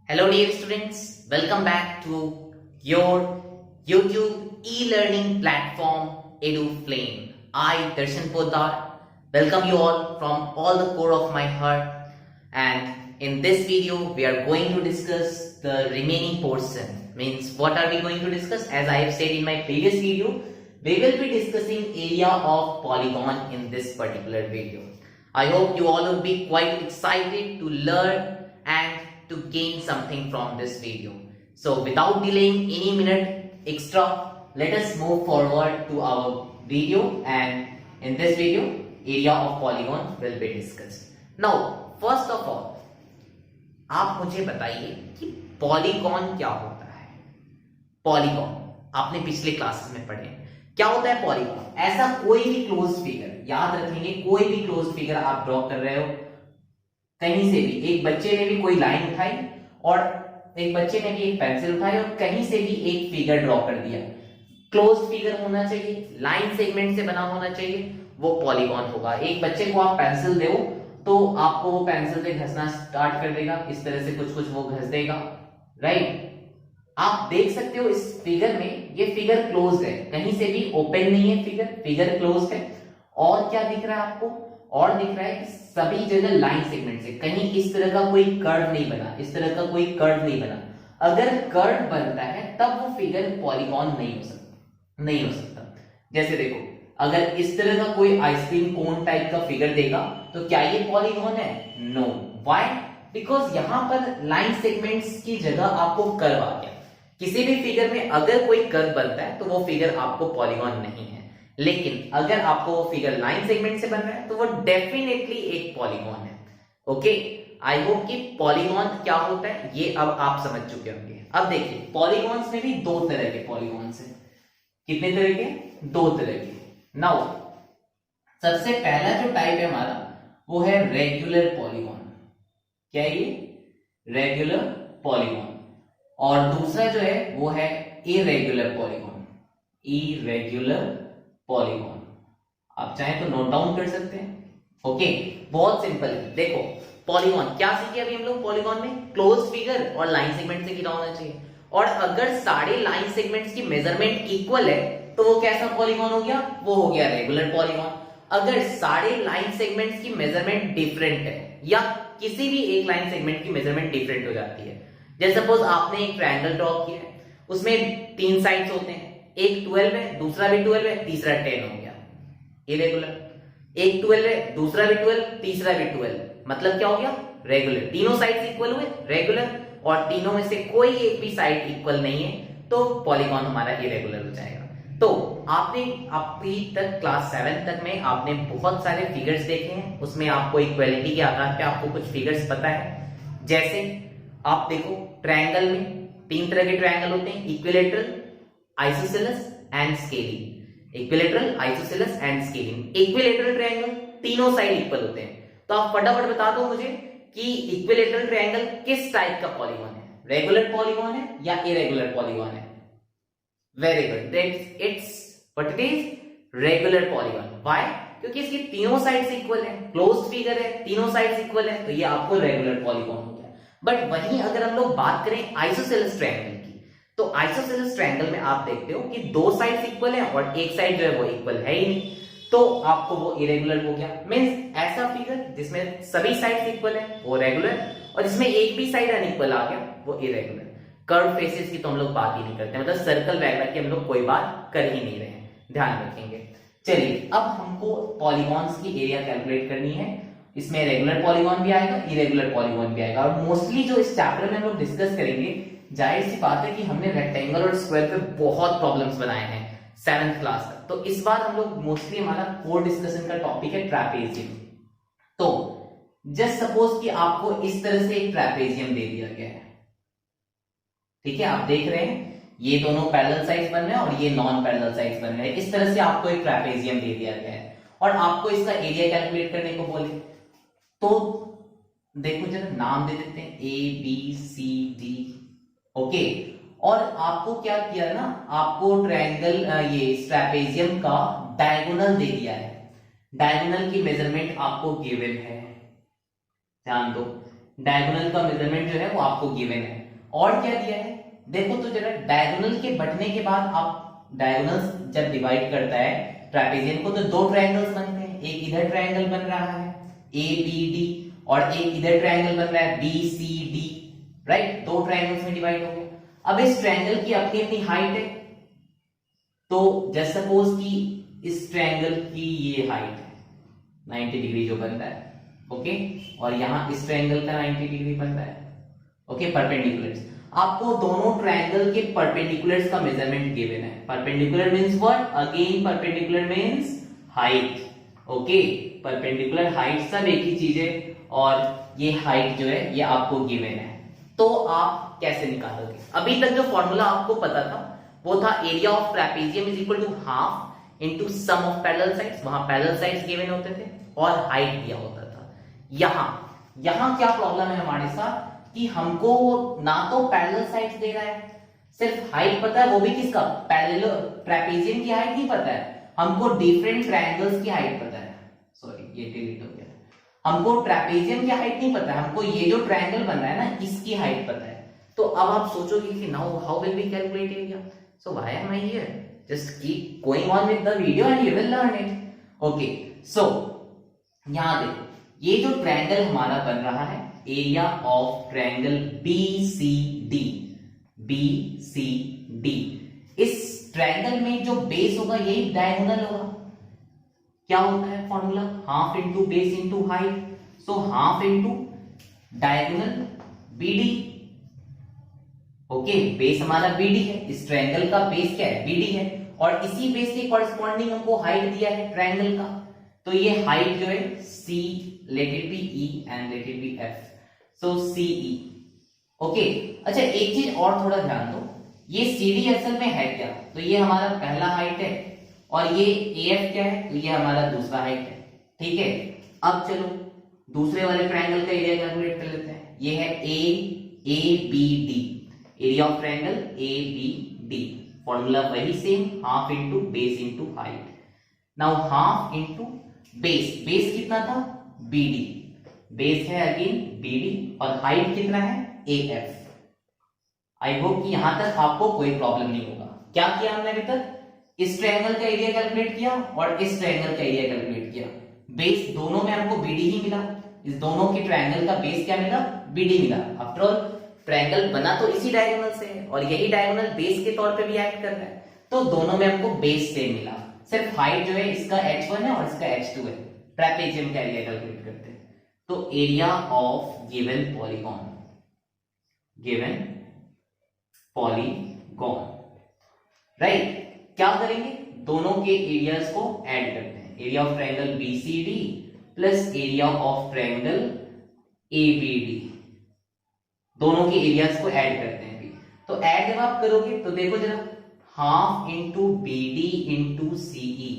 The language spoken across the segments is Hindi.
Hello dear students, welcome back to your YouTube e-learning platform EduFlame. I, Darshan Poddar, welcome you all from all the core of my heart, and in this video we are going to discuss the remaining portion. Means what are we going to discuss? As I have said in my previous video, we will be discussing area of polygon in this particular video. I hope you all will be quite excited to learn and to gain something from this video. So without delaying any minute extra, let us move forward to our video, and in this video area of polygon will be discussed. Now first of all आप मुझे बताइए कि पॉलीगॉन क्या होता है। पॉलीगॉन आपने पिछले क्लासेस में पढ़े, क्या होता है पॉलीगॉन? ऐसा कोई भी क्लोज फिगर, याद रखेंगे, कोई भी क्लोज फिगर आप ड्रॉ कर रहे हो, कहीं से भी, एक बच्चे ने भी कोई लाइन उठाई और एक बच्चे ने भी एक पेंसिल उठाई और कहीं से भी एक फिगर ड्रॉ कर दिया, क्लोज फिगर होना चाहिए, लाइन सेगमेंट से बना होना चाहिए, वो पॉलीगॉन होगा। एक बच्चे को आप पेंसिल दो तो आपको वो पेंसिल से घसना स्टार्ट कर देगा, इस तरह से कुछ कुछ वो घस देगा, राइट। आप देख सकते हो इस फिगर में, ये फिगर क्लोज है, कहीं से भी ओपन नहीं है, फिगर क्लोज है। और क्या दिख रहा है आपको? और दिख रहा है कि सभी जगह लाइन सेगमेंट से, कहीं इस तरह का कोई कर्व नहीं बना, इस तरह का कोई कर्व नहीं बना। अगर कर्व बनता है तब वो फिगर पॉलीगॉन नहीं हो सकता। जैसे देखो, अगर इस तरह का कोई आइसक्रीम कोन टाइप का फिगर देगा तो क्या ये पॉलीगॉन है? नो। व्हाई? बिकॉज यहां पर लाइन सेगमेंट्स की जगह आपको कर्व आ गया। किसी भी फिगर में अगर कोई कर्व बनता है तो वो फिगर आपको पॉलीगॉन नहीं है, लेकिन अगर आपको वो फिगर लाइन सेगमेंट से बन रहा है तो वो डेफिनेटली एक पॉलीगॉन है। ओके, आई होप कि पॉलीगॉन क्या होता है ये अब आप समझ चुके होंगे। अब देखिए, पॉलीगॉन्स में भी दो तरह के पॉलीगॉन्स हैं। कितने तरह के? दो तरह के। नाउ सबसे पहला जो टाइप है हमारा वो है रेगुलर पॉलीगॉन। क्या है ये? Regular polygon. और दूसरा जो है वो है इरेगुलर पॉलीगॉन। इरेगुलर पॉलीगॉन आप चाहें तो नोट डाउन कर सकते हैं। ओके, बहुत सिंपल है। देखो, पॉलीगॉन क्या सीखे अभी हम लोग? पॉलीगॉन में क्लोज फिगर और लाइन सेगमेंट से घिरा होना चाहिए, और अगर सारे लाइन सेगमेंट्स की मेजरमेंट इक्वल है तो वो कैसा पॉलीगॉन हो गया? वो हो गया रेगुलर पॉलीगॉन। अगर सारे लाइन सेगमेंट्स की मेजरमेंट डिफरेंट है या किसी भी एक लाइन सेगमेंट की मेजरमेंट डिफरेंट हो जाती है, जैसे सपोज आपने एक ट्रायंगल ड्रॉ किया है, उसमें तीन साइड्स होते हैं, एक 12 है, दूसरा भी 12 है, तीसरा 10 हो गया, इरेगुलर। एक 12 है, दूसरा भी 12, तीसरा भी 12, मतलब क्या हो गया? रेगुलर। तीनों साइड्स इक्वल हुए, रेगुलर। और तीनों में से कोई एक भी साइड इक्वल नहीं है तो पॉलीगॉन हमारा इरेगुलर हो जाएगा। तो आपने अभी तक क्लास 7 तक में आपने बहुत सारे फिगर्स देखे हैं, उसमें आपको इक्वालिटी के आधार पे आपको कुछ फिगर्स पता है। जैसे आप देखो, ट्रायंगल में तीन तरह के ट्रायंगल होते हैं, equilateral, isosceles and scaling. Equilateral, isosceles and scaling. Equilateral triangle तीनों साइड इक्वल होते हैं, तो आप फटाफट बता दो मुझे कि इक्विलेटरल ट्रायंगल किस टाइप का पॉलीगॉन है? रेगुलर पॉलीगॉन है या इरेगुलर पॉलीगॉन है? Very good, it's what it is? Regular polygon. Why? क्योंकि इसकी तीनों साइड्स इक्वल है, क्लोज्ड फिगर है, तीनों साइड्स इक्वल है, तो ये आपको रेगुलर पॉलीगॉन हो गया। बट वहीं अगर हम लोग बात करें आइसोसेलेस ट्रायंगल की, तो आइसोसेलेस ट्रायंगल में आप देखते हो कि दो साइड्स इक्वल है और एक साइड जो है वो इक्वल है ही नहीं, तो आपको वो इरेगुलर हो गया। मींस ऐसा फिगर जिसमें सभी साइड्स इक्वल है वो रेगुलर, और जिसमें एक भी साइड अनइक्वल आ गया वो इरेगुलर। कर्व फेसेस की तो हम लोग बात ही नहीं करते, मतलब सर्कल वगैरह की हम लोग कोई बात कर ही नहीं रहे हैं, ध्यान रखेंगे। चलिए, अब हमको पॉलीगॉन्स की एरिया कैलकुलेट करनी है। इसमें रेगुलर पॉलीगॉन भी आएगा, इरेगुलर पॉलीगॉन भी आएगा, और मोस्टली जो इस चैप्टर में हम लोग डिस्कस करेंगे, जाहिर सी बात है कि हमने रेक्टेंगल और स्क्वायर पे बहुत प्रॉब्लम्स बनाए हैं 7th क्लास तक, तो इस बार हम लोग मोस्टली हमारा कोर डिस्कशन का टॉपिक है ट्रैपेजियम। तो जस्ट सपोज कि आपको इस तरह से एक ट्रैपेजियम दे दिया गया है, ठीक है, आप देख रहे हैं ये दोनों पैरेलल साइड्स बन रहे हैं और ये नॉन पैरेलल साइड्स बन रहे हैं। इस तरह से आपको एक ट्रैपेजियम दे दिया गया है और आपको इसका एरिया कैलकुलेट करने को बोले, तो देखो जरा नाम दे देते हैं, ABCD। ओके, और आपको क्या किया ना, आपको ट्रायंगल ये ट्रैपेजियम का डायगोनल दे दिया है। डायगोनल की मेजरमेंट आपको गिवन है, ध्यान दो, डायगोनल का मेजरमेंट जो है वो आपको गिवन है। और क्या दिया है देखो तो जरा, डायगोनल के बटने के बाद आप डायगोनल जब डिवाइड करता है ट्रापेजियन को तो दो ट्रायंगल्स बनते हैं, एक इधर ट्रायंगल बन रहा है ए बी डी और एक इधर ट्रायंगल बन रहा है बी सी डी, राइट, दो ट्रायंगल्स में डिवाइड हो गया। अब इस ट्रायंगल की अपनी अपनी हाइट है, तो जस्ट सपोज कि इस ट्रायंगल की ये हाइट है 90 डिग्री जो बनता है, ओके, और यहां इस ट्रायंगल का 90 डिग्री बनता है, ओके, परपेंडिकुलर्स। आपको दोनों ट्रायंगल के परपेंडिकुलर्स का मेजरमेंट गिवन है। Perpendicular means what, again perpendicular means height, okay, perpendicular height सब एक ही चीज है, और ये हाइट जो है ये आपको गिवन है। तो आप कैसे निकालोगे? अभी तक जो फॉर्मूला आपको पता था वो था area of trapezium is equal to half into sum of parallel sides, वहां पैरेलल साइड्स गिवन होते थे और हाइट दिया होता था। यहां क्या प्रॉब्लम है हमारे साथ कि हमको ना तो पैरेलल साइड्स दे रहा है, सिर्फ हाइट पता है, वो भी किसका, पैरेलल ट्रेपेजियम की हाइट नहीं पता है, हमको डिफरेंट ट्रायंगल्स की हाइट पता है। सॉरी ये डिलीट हो गया, हमको ट्रेपेजियम की हाइट नहीं पता है, हमको ये जो ट्रायंगल बन रहा है ना इसकी हाइट पता है। तो अब आप सोचोगे कि now how will we calculate area, so why am I here, just keep going on with the video and you will learn it. Okay, so यहां देखो ये जो ट्रायंगल हमारा बन रहा है, area of triangle BCD, BCD, इस ट्रायंगल में जो बेस होगा यही डायगोनल होगा। क्या होता है formula, half into base into height, so half into diagonal BD, okay, base हमारा BD है, इस ट्रायंगल का बेस क्या है, BD है, और इसी बेस के कॉरेस्पॉन्डिंग हमको हाइट दिया है ट्रायंगल का, तो ये हाइट जो है C, let it be E and let it be F, so CE, okay. अच्छा एक चीज और थोड़ा ध्यान दो, ये CD असल में है क्या, तो ये हमारा पहला हाइट है, और ये AF क्या है, तो ये हमारा दूसरा हाइट है, ठीक है। अब चलो दूसरे वाले ट्रायंगल का एरिया कैलकुलेट कर लेते हैं, ये है ABD, area of triangle ABD, formula वही same, half into base into height. Now half into base, base कितना था BD, बेस है अगेन BD, और हाइट कितना है AF। आई होप कि यहां तक आपको कोई प्रॉब्लम नहीं होगा। क्या किया हमने अभी तक, इस ट्रायंगल का एरिया कैलकुलेट किया और इस ट्रायंगल का एरिया कैलकुलेट किया, बेस दोनों में हमको BD ही मिला, इस दोनों के ट्रायंगल का बेस क्या मिला, BD मिला। आफ्टर ऑल ट्रायंगल बना तो इसी डायगोनल से है, और यही डायगोनल बेस के तौर पे भी एक्ट कर रहा है, तो दोनों में हमको बेस सेम मिला, सिर्फ हाइट जो है इसका H1 है और इसका H2 है। ट्रेपेजियम का एरिया कैलकुलेट करते हैं, तो area of given polygon, given polygon, right, क्या करेंगे, दोनों के एरियाज को ऐड करते हैं, area of triangle BCD plus area of triangle ABD, दोनों के एरियाज को ऐड करते हैं। तो ऐड जब आप करोगे तो देखो जरा, half into BD into CE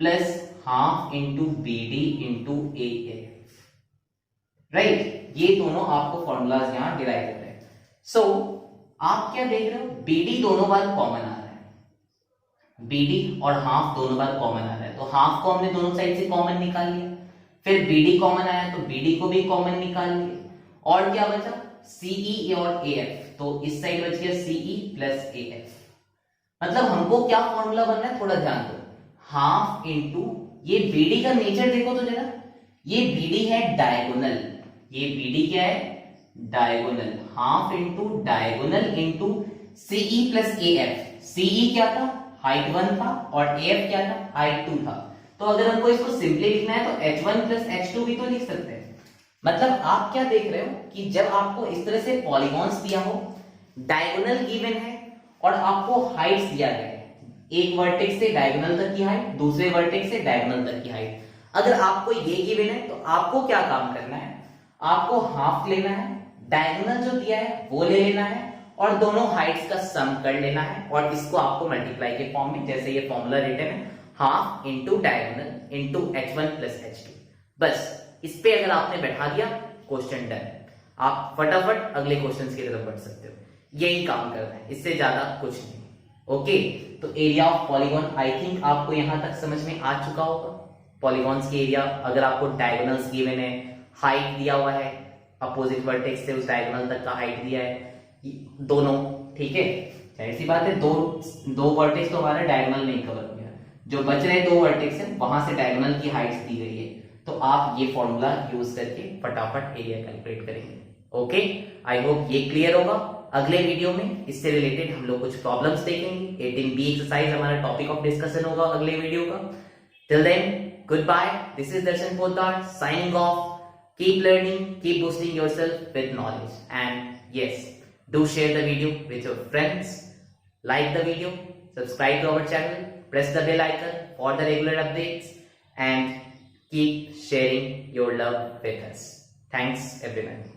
plus half into BD into AF, right, ये दोनों आपको फॉर्मूलाज यहां डिराइव कर रहे हैं। सो आप क्या देख रहे हो, BD दोनों बार कॉमन आ रहा है, BD और हाफ दोनों बार कॉमन आ रहा है, तो हाफ को हमने दोनों साइड से कॉमन निकाल लिया, फिर BD कॉमन आया तो BD को भी कॉमन निकाल लिया, और क्या बचा CE और AF, तो इस साइड बच गया CE प्लस AF। मतलब हमको क्या फॉर्मूला बनना है, थोड़ा ध्यान दो, हाफ इंटू ये BD का नेचर देखो तो जरा, ये BD है डायगोनल, ये BD क्या है diagonal, half into diagonal into CE plus AF। CE क्या था, हाइट 1 था, और AF क्या था, हाइट 2 था। तो अगर हमको इसको सिंपली लिखना है तो H1 प्लस H2 भी तो लिख सकते हैं। मतलब आप क्या देख रहे हो कि जब आपको इस तरह से पॉलीगॉन्स दिया हो, डायगोनल गिवन है और आपको हाइट्स दिया गया है, एक वर्टेक्स से डायगोनल तक की हाइट, दूसरे वर्टेक्स से डायगोनल तक की हाइट, अगर आपको ये गिवन है तो आपको क्या काम करना है, आपको हाफ लेना है, डायगोनल जो दिया है वो ले लेना है, और दोनों हाइट्स का सम कर लेना है, और इसको आपको मल्टीप्लाई के फॉर्म में, जैसे ये फॉर्मूला रिटन है, half into diagonal into H1 plus H2, बस इस पे अगर आपने बैठा दिया क्वेश्चन डन, आप फटाफट अगले क्वेश्चंस की तरफ बढ़ सकते हो। यही काम करना है, इससे ज्यादा कुछ नहीं। ओके, तो area of polygon I think आपको यहां तक समझ में आ चुका होगा। पॉलीगॉन्स के एरिया, अगर आपको डायगोनल्स गिवन है, हाइट दिया हुआ है, अपोजिट वर्टेक्स से उस डायगोनल तक का हाइट दिया है, दोनों, ठीक है। ऐसी बात है, दो वर्टेक्स तो हमारे डायगोनल में ही कवर हो गया, जो बच रहे दो वर्टेक्स है वहां से डायगोनल की हाइट दी गई है, तो आप ये फॉर्मूला यूज करके फटाफट एरिया कैलकुलेट करेंगे। ओके, आई होप ये क्लियर होगा। अगले वीडियो में इससे रिलेटेड हम लोग कुछ प्रॉब्लम्स देखेंगे। 18B एक्सरसाइज हमारा टॉपिक ऑफ डिस्कशन होगा अगले वीडियो का। Till then, good bye, this is Darshan Poddar signing off. Keep learning, keep boosting yourself with knowledge, and yes, do share the video with your friends, like the video, subscribe to our channel, press the bell icon for the regular updates, and keep sharing your love with us. Thanks everyone.